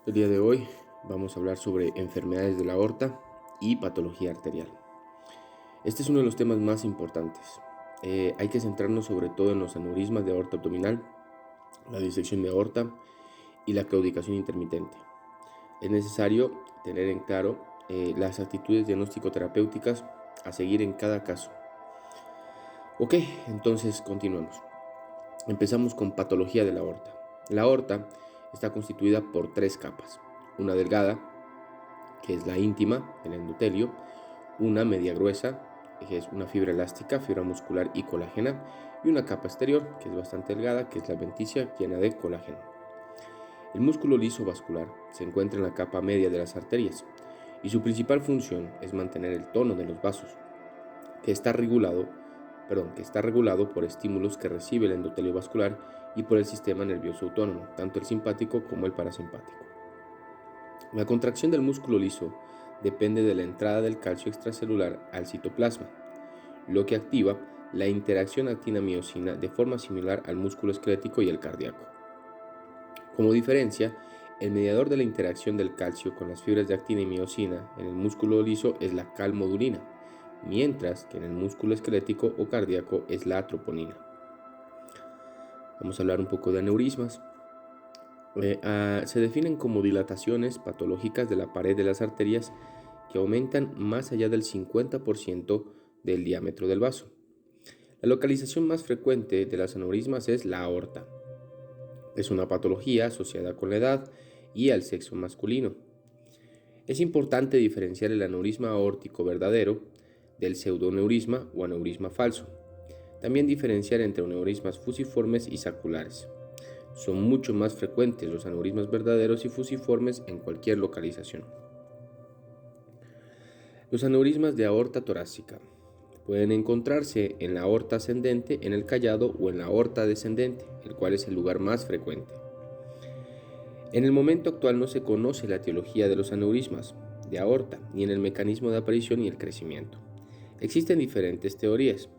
El día de hoy vamos a hablar sobre enfermedades de la aorta y patología arterial. Este es uno de los temas más importantes. Hay que centrarnos sobre todo en los aneurismas de aorta abdominal, la disección de aorta y la claudicación intermitente. Es necesario tener en claro las actitudes diagnóstico-terapéuticas a seguir en cada caso. Ok, entonces continuemos. Empezamos con patología de la aorta. La aorta está constituida por tres capas: una delgada, que es la íntima, el endotelio; una media gruesa, que es una fibra elástica, fibra muscular y colágena; y una capa exterior, que es bastante delgada, que es la adventicia, llena de colágeno. El músculo liso vascular se encuentra en la capa media de las arterias y su principal función es mantener el tono de los vasos, que está regulado por estímulos que recibe el endotelio vascular y por el sistema nervioso autónomo, tanto el simpático como el parasimpático. La contracción del músculo liso depende de la entrada del calcio extracelular al citoplasma, lo que activa la interacción actina-miosina de forma similar al músculo esquelético y el cardíaco. Como diferencia, el mediador de la interacción del calcio con las fibras de actina y miosina en el músculo liso es la calmodulina, mientras que en el músculo esquelético o cardíaco es la troponina. Vamos a hablar un poco de aneurismas. Se definen como dilataciones patológicas de la pared de las arterias que aumentan más allá del 50% del diámetro del vaso. La localización más frecuente de las aneurismas es la aorta. Es una patología asociada con la edad y al sexo masculino. Es importante diferenciar el aneurisma aórtico verdadero del pseudoneurisma o aneurisma falso. También diferenciar entre aneurismas fusiformes y saculares. Son mucho más frecuentes los aneurismas verdaderos y fusiformes en cualquier localización. Los aneurismas de aorta torácica pueden encontrarse en la aorta ascendente, en el callado o en la aorta descendente, el cual es el lugar más frecuente. En el momento actual no se conoce la etiología de los aneurismas de aorta, ni en el mecanismo de aparición ni el crecimiento. Existen diferentes teorías.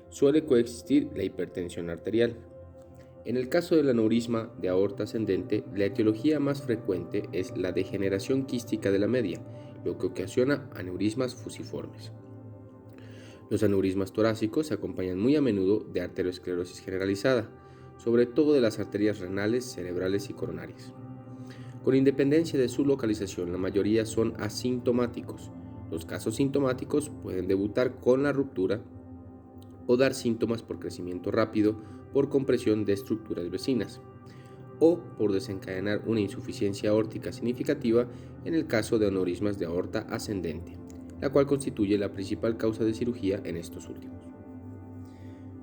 Suele coexistir la hipertensión arterial. En el caso del aneurisma de aorta ascendente, la etiología más frecuente es la degeneración quística de la media, lo que ocasiona aneurismas fusiformes. Los aneurismas torácicos se acompañan muy a menudo de arteriosclerosis generalizada, sobre todo de las arterias renales, cerebrales y coronarias. Con independencia de su localización, la mayoría son asintomáticos. Los casos sintomáticos pueden debutar con la ruptura o dar síntomas por crecimiento rápido, por compresión de estructuras vecinas, o por desencadenar una insuficiencia aórtica significativa en el caso de aneurismas de aorta ascendente, la cual constituye la principal causa de cirugía en estos últimos.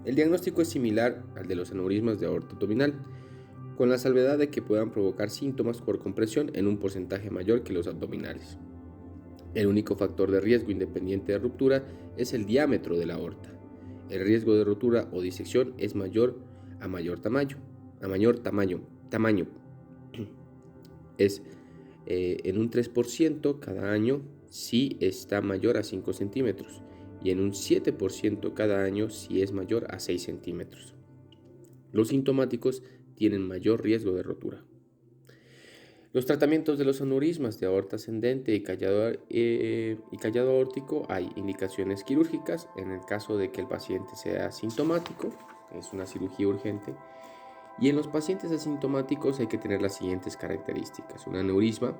El diagnóstico es similar al de los aneurismas de aorta abdominal, con la salvedad de que puedan provocar síntomas por compresión en un porcentaje mayor que los abdominales. El único factor de riesgo independiente de ruptura es el diámetro de la aorta. El riesgo de rotura o disección es mayor tamaño. Es en un 3% cada año si está mayor a 5 centímetros y en un 7% cada año si es mayor a 6 centímetros. Los sintomáticos tienen mayor riesgo de rotura. Los tratamientos de los aneurismas de aorta ascendente y callado aórtico: hay indicaciones quirúrgicas en el caso de que el paciente sea asintomático, es una cirugía urgente, y en los pacientes asintomáticos hay que tener las siguientes características: un aneurisma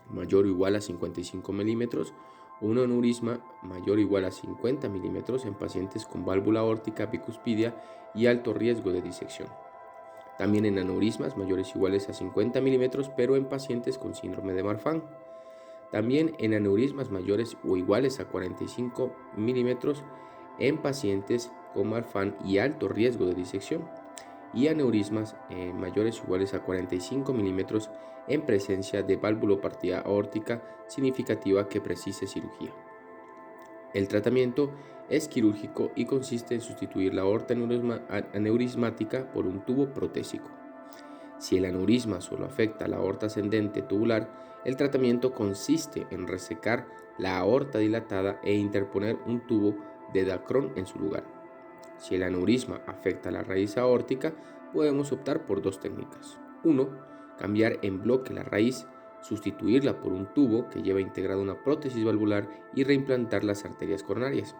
mayor o igual a 55 milímetros o un aneurisma mayor o igual a 50 milímetros en pacientes con válvula aórtica bicuspidia y alto riesgo de disección. También en aneurismas mayores o iguales a 50 milímetros, pero en pacientes con síndrome de Marfan. También en aneurismas mayores o iguales a 45 milímetros en pacientes con Marfan y alto riesgo de disección. Y aneurismas mayores o iguales a 45 milímetros en presencia de válvulopatía aórtica significativa que precise cirugía. El tratamiento es quirúrgico y consiste en sustituir la aorta aneurismática por un tubo protésico. Si el aneurisma solo afecta la aorta ascendente tubular, el tratamiento consiste en resecar la aorta dilatada e interponer un tubo de Dacron en su lugar. Si el aneurisma afecta la raíz aórtica, podemos optar por dos técnicas. 1. cambiar en bloque la raíz, sustituirla por un tubo que lleva integrada una prótesis valvular y reimplantar las arterias coronarias,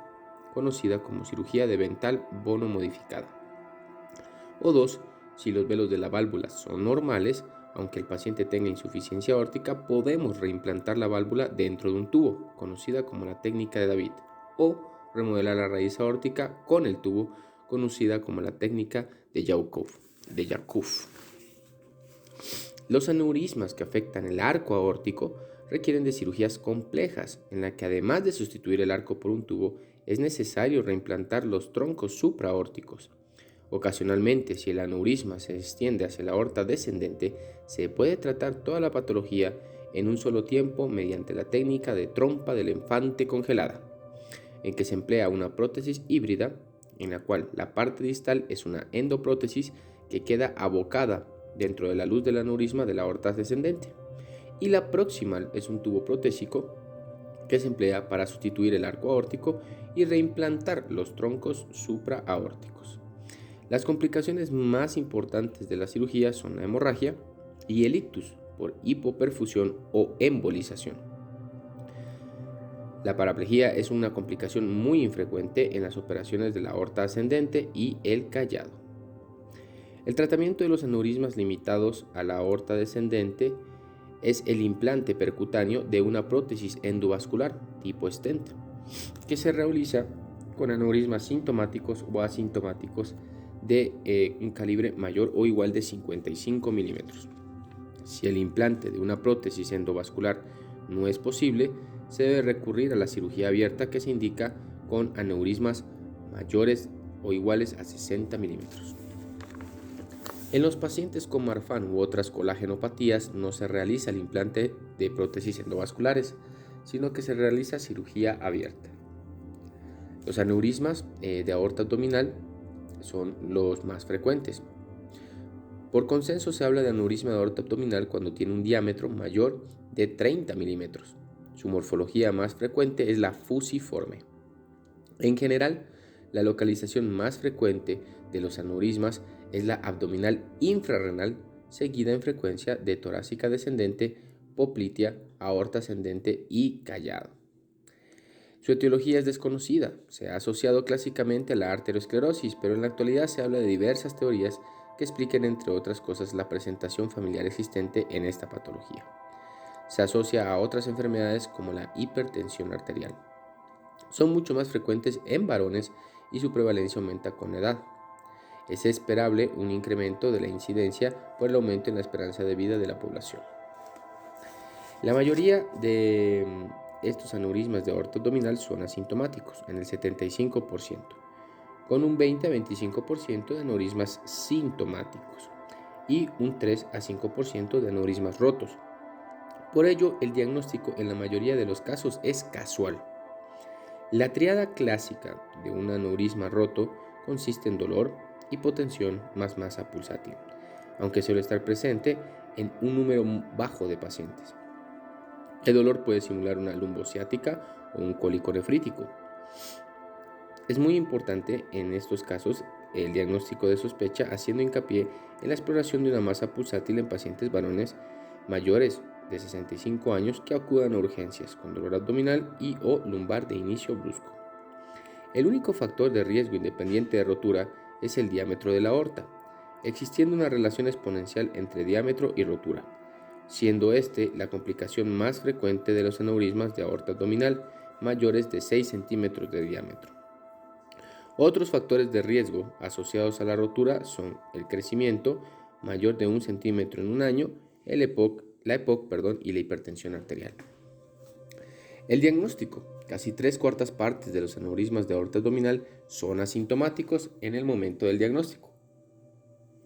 conocida como cirugía de ventral bono modificada. O 2. Si los velos de la válvula son normales, aunque el paciente tenga insuficiencia aórtica, podemos reimplantar la válvula dentro de un tubo, conocida como la técnica de David, o remodelar la raíz aórtica con el tubo, conocida como la técnica de Yakuf. Los aneurismas que afectan el arco aórtico requieren de cirugías complejas, en la que además de sustituir el arco por un tubo, es necesario reimplantar los troncos supraaórticos. Ocasionalmente, si el aneurisma se extiende hacia la aorta descendente, se puede tratar toda la patología en un solo tiempo mediante la técnica de trompa del elefante congelada, en que se emplea una prótesis híbrida, en la cual la parte distal es una endoprótesis que queda abocada dentro de la luz del aneurisma de la aorta descendente, y la proximal es un tubo protésico que se emplea para sustituir el arco aórtico y reimplantar los troncos supraaórticos. Las complicaciones más importantes de la cirugía son la hemorragia y el ictus por hipoperfusión o embolización. La paraplegia es una complicación muy infrecuente en las operaciones de la aorta ascendente y el callado. El tratamiento de los aneurismas limitados a la aorta descendente es el implante percutáneo de una prótesis endovascular tipo stent, que se realiza con aneurismas sintomáticos o asintomáticos de un calibre mayor o igual de 55 milímetros. Si el implante de una prótesis endovascular no es posible, se debe recurrir a la cirugía abierta, que se indica con aneurismas mayores o iguales a 60 milímetros. En los pacientes con Marfan u otras colagenopatías no se realiza el implante de prótesis endovasculares, sino que se realiza cirugía abierta. Los aneurismas de aorta abdominal son los más frecuentes. Por consenso se habla de aneurisma de aorta abdominal cuando tiene un diámetro mayor de 30 milímetros. Su morfología más frecuente es la fusiforme. En general, la localización más frecuente de los aneurismas es la abdominal infrarrenal, seguida en frecuencia de torácica descendente, poplitea, aorta ascendente y callado. Su etiología es desconocida, se ha asociado clásicamente a la arteriosclerosis, pero en la actualidad se habla de diversas teorías que expliquen, entre otras cosas, la presentación familiar existente en esta patología. Se asocia a otras enfermedades como la hipertensión arterial. Son mucho más frecuentes en varones y su prevalencia aumenta con la edad. Es esperable un incremento de la incidencia por el aumento en la esperanza de vida de la población. La mayoría de estos aneurismas de aorta abdominal son asintomáticos, en el 75%, con un 20 a 25% de aneurismas sintomáticos y un 3 a 5% de aneurismas rotos. Por ello, el diagnóstico en la mayoría de los casos es casual. La tríada clásica de un aneurisma roto consiste en dolor, hipotensión más masa pulsátil, aunque suele estar presente en un número bajo de pacientes. El dolor puede simular una lumbociática o un cólico nefrítico. Es muy importante en estos casos el diagnóstico de sospecha, haciendo hincapié en la exploración de una masa pulsátil en pacientes varones mayores de 65 años que acudan a urgencias con dolor abdominal y o lumbar de inicio brusco. El único factor de riesgo independiente de rotura es el diámetro de la aorta, existiendo una relación exponencial entre diámetro y rotura, siendo este la complicación más frecuente de los aneurismas de aorta abdominal mayores de 6 centímetros de diámetro. Otros factores de riesgo asociados a la rotura son el crecimiento mayor de 1 centímetro en un año, la EPOC y la hipertensión arterial. El diagnóstico: casi 3/4 partes de los aneurismas de aorta abdominal son asintomáticos en el momento del diagnóstico.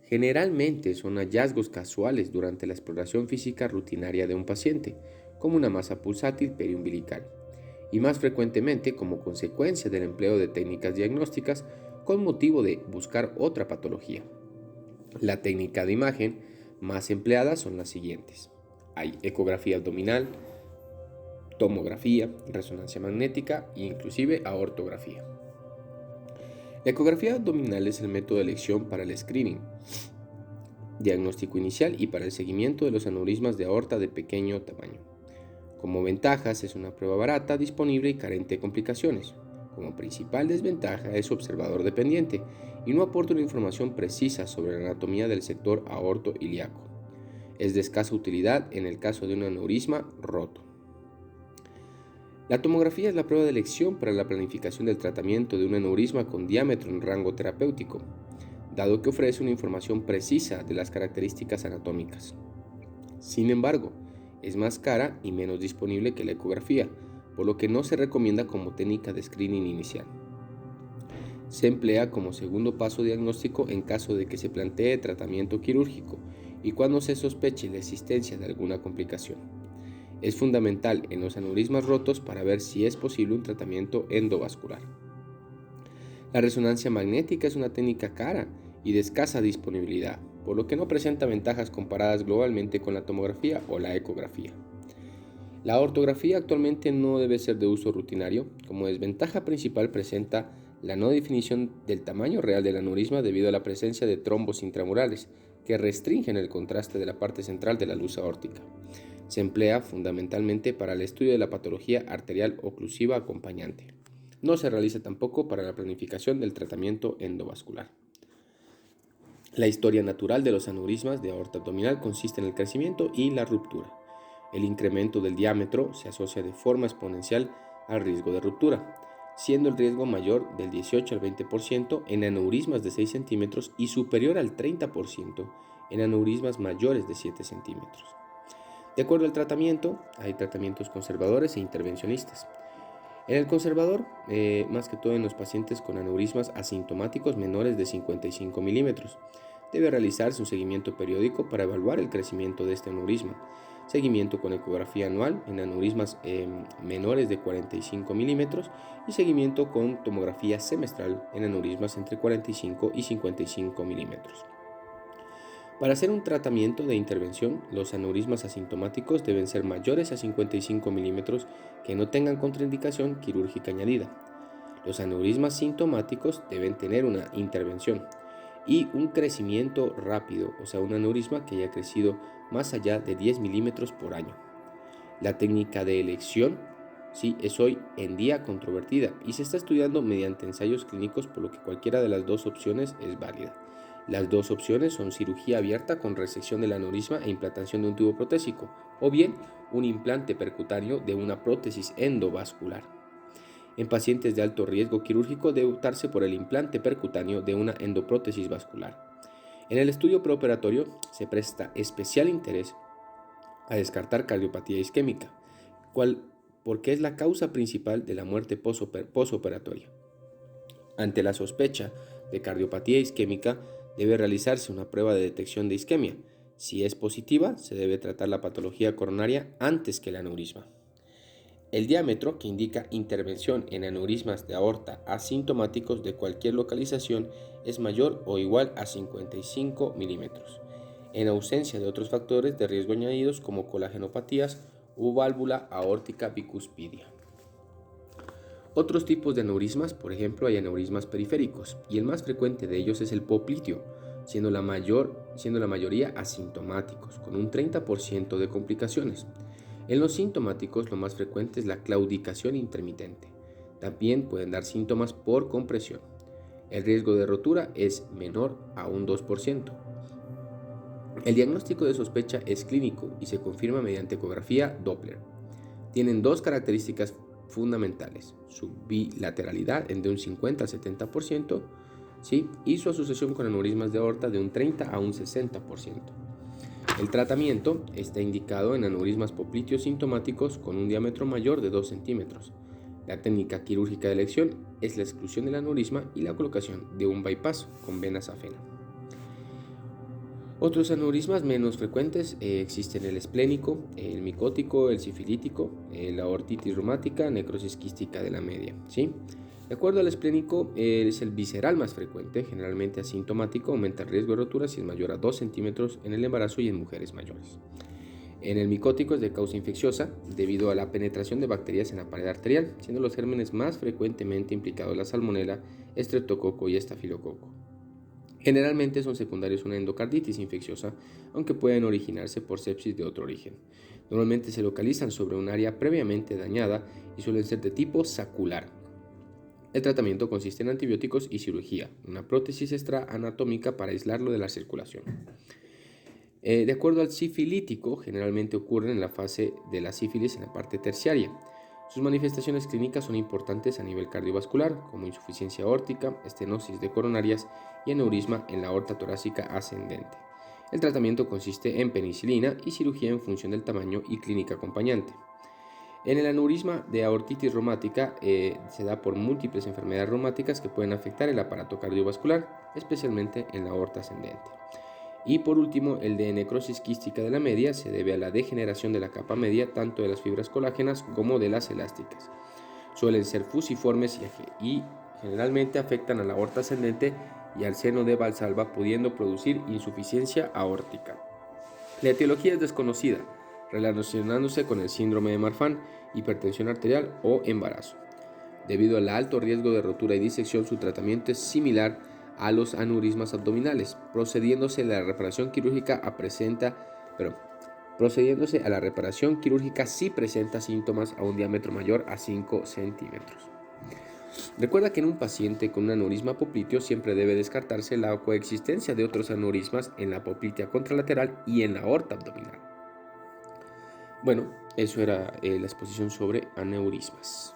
Generalmente son hallazgos casuales durante la exploración física rutinaria de un paciente, como una masa pulsátil periumbilical, y más frecuentemente como consecuencia del empleo de técnicas diagnósticas con motivo de buscar otra patología. La técnica de imagen más empleada son las siguientes. Hay ecografía abdominal, tomografía, resonancia magnética e inclusive aortografía. La ecografía abdominal es el método de elección para el screening diagnóstico inicial y para el seguimiento de los aneurismas de aorta de pequeño tamaño. Como ventajas, es una prueba barata, disponible y carente de complicaciones. Como principal desventaja, es observador dependiente y no aporta una información precisa sobre la anatomía del sector aorto-ilíaco. Es de escasa utilidad en el caso de un aneurisma roto. La tomografía es la prueba de elección para la planificación del tratamiento de un aneurisma con diámetro en rango terapéutico, dado que ofrece una información precisa de las características anatómicas. Sin embargo, es más cara y menos disponible que la ecografía, por lo que no se recomienda como técnica de screening inicial. Se emplea como segundo paso diagnóstico en caso de que se plantee tratamiento quirúrgico y cuando se sospeche la existencia de alguna complicación. Es fundamental en los aneurismas rotos para ver si es posible un tratamiento endovascular. La resonancia magnética es una técnica cara y de escasa disponibilidad, por lo que no presenta ventajas comparadas globalmente con la tomografía o la ecografía. La ortografía actualmente no debe ser de uso rutinario. Como desventaja principal presenta la no definición del tamaño real del aneurisma debido a la presencia de trombos intramurales que restringen el contraste de la parte central de la luz aórtica. Se emplea fundamentalmente para el estudio de la patología arterial oclusiva acompañante. No se realiza tampoco para la planificación del tratamiento endovascular. La historia natural de los aneurismas de aorta abdominal consiste en el crecimiento y la ruptura. El incremento del diámetro se asocia de forma exponencial al riesgo de ruptura, siendo el riesgo mayor del 18 al 20% en aneurismas de 6 centímetros y superior al 30% en aneurismas mayores de 7 centímetros. De acuerdo al tratamiento, hay tratamientos conservadores e intervencionistas. En el conservador, más que todo en los pacientes con aneurismas asintomáticos menores de 55 milímetros, debe realizarse un seguimiento periódico para evaluar el crecimiento de este aneurisma. Seguimiento con ecografía anual en aneurismas menores de 45 milímetros y seguimiento con tomografía semestral en aneurismas entre 45 y 55 milímetros. Para hacer un tratamiento de intervención, los aneurismas asintomáticos deben ser mayores a 55 milímetros que no tengan contraindicación quirúrgica añadida. Los aneurismas sintomáticos deben tener una intervención y un crecimiento rápido, o sea, un aneurisma que haya crecido más allá de 10 milímetros por año. La técnica de elección es hoy en día controvertida y se está estudiando mediante ensayos clínicos, por lo que cualquiera de las dos opciones es válida. Las dos opciones son cirugía abierta con resección del aneurisma e implantación de un tubo protésico, o bien un implante percutáneo de una prótesis endovascular. En pacientes de alto riesgo quirúrgico debe optarse por el implante percutáneo de una endoprótesis vascular. En el estudio preoperatorio se presta especial interés a descartar cardiopatía isquémica, porque es la causa principal de la muerte posoperatoria. Ante la sospecha de cardiopatía isquémica, debe realizarse una prueba de detección de isquemia. Si es positiva, se debe tratar la patología coronaria antes que el aneurisma. El diámetro, que indica intervención en aneurismas de aorta asintomáticos de cualquier localización, es mayor o igual a 55 milímetros, en ausencia de otros factores de riesgo añadidos como colagenopatías u válvula aórtica bicuspidia. Otros tipos de aneurismas, por ejemplo, hay aneurismas periféricos, y el más frecuente de ellos es el popliteo, siendo la mayoría asintomáticos, con un 30% de complicaciones. En los sintomáticos, lo más frecuente es la claudicación intermitente. También pueden dar síntomas por compresión. El riesgo de rotura es menor a un 2%. El diagnóstico de sospecha es clínico y se confirma mediante ecografía Doppler. Tienen dos características fundamentales: su bilateralidad de un 50 al 70%, y su asociación con aneurismas de aorta de un 30 a un 60%. El tratamiento está indicado en aneurismas popliteos sintomáticos con un diámetro mayor de 2 centímetros. La técnica quirúrgica de elección es la exclusión del aneurisma y la colocación de un bypass con vena safena. Otros aneurismas menos frecuentes existen el esplénico, el micótico, el sifilítico, la aortitis reumática, necrosis quística de la media. De acuerdo al esplénico, es el visceral más frecuente, generalmente asintomático, aumenta el riesgo de rotura si es mayor a 2 centímetros en el embarazo y en mujeres mayores. En el micótico es de causa infecciosa debido a la penetración de bacterias en la pared arterial, siendo los gérmenes más frecuentemente implicados la salmonela, estreptococo y estafilococo. Generalmente son secundarios a una endocarditis infecciosa, aunque pueden originarse por sepsis de otro origen. Normalmente se localizan sobre un área previamente dañada y suelen ser de tipo sacular. El tratamiento consiste en antibióticos y cirugía, una prótesis extraanatómica para aislarlo de la circulación. De acuerdo al sifilítico, generalmente ocurren en la fase de la sífilis en la parte terciaria. Sus manifestaciones clínicas son importantes a nivel cardiovascular, como insuficiencia aórtica, estenosis de coronarias y aneurisma en la aorta torácica ascendente. El tratamiento consiste en penicilina y cirugía en función del tamaño y clínica acompañante. En el aneurisma de aortitis reumática se da por múltiples enfermedades reumáticas que pueden afectar el aparato cardiovascular, especialmente en la aorta ascendente. Y por último, el de necrosis quística de la media se debe a la degeneración de la capa media tanto de las fibras colágenas como de las elásticas. Suelen ser fusiformes y generalmente afectan a la aorta ascendente y al seno de Valsalva, pudiendo producir insuficiencia aórtica. La etiología es desconocida, relacionándose con el síndrome de Marfan, hipertensión arterial o embarazo. Debido al alto riesgo de rotura y disección, su tratamiento es similar a los aneurismas abdominales, procediéndose a la reparación quirúrgica si presenta síntomas a un diámetro mayor a 5 centímetros. Recuerda que en un paciente con un aneurisma popliteo siempre debe descartarse la coexistencia de otros aneurismas en la poplitea contralateral y en la aorta abdominal. Bueno, eso era la exposición sobre aneurismas.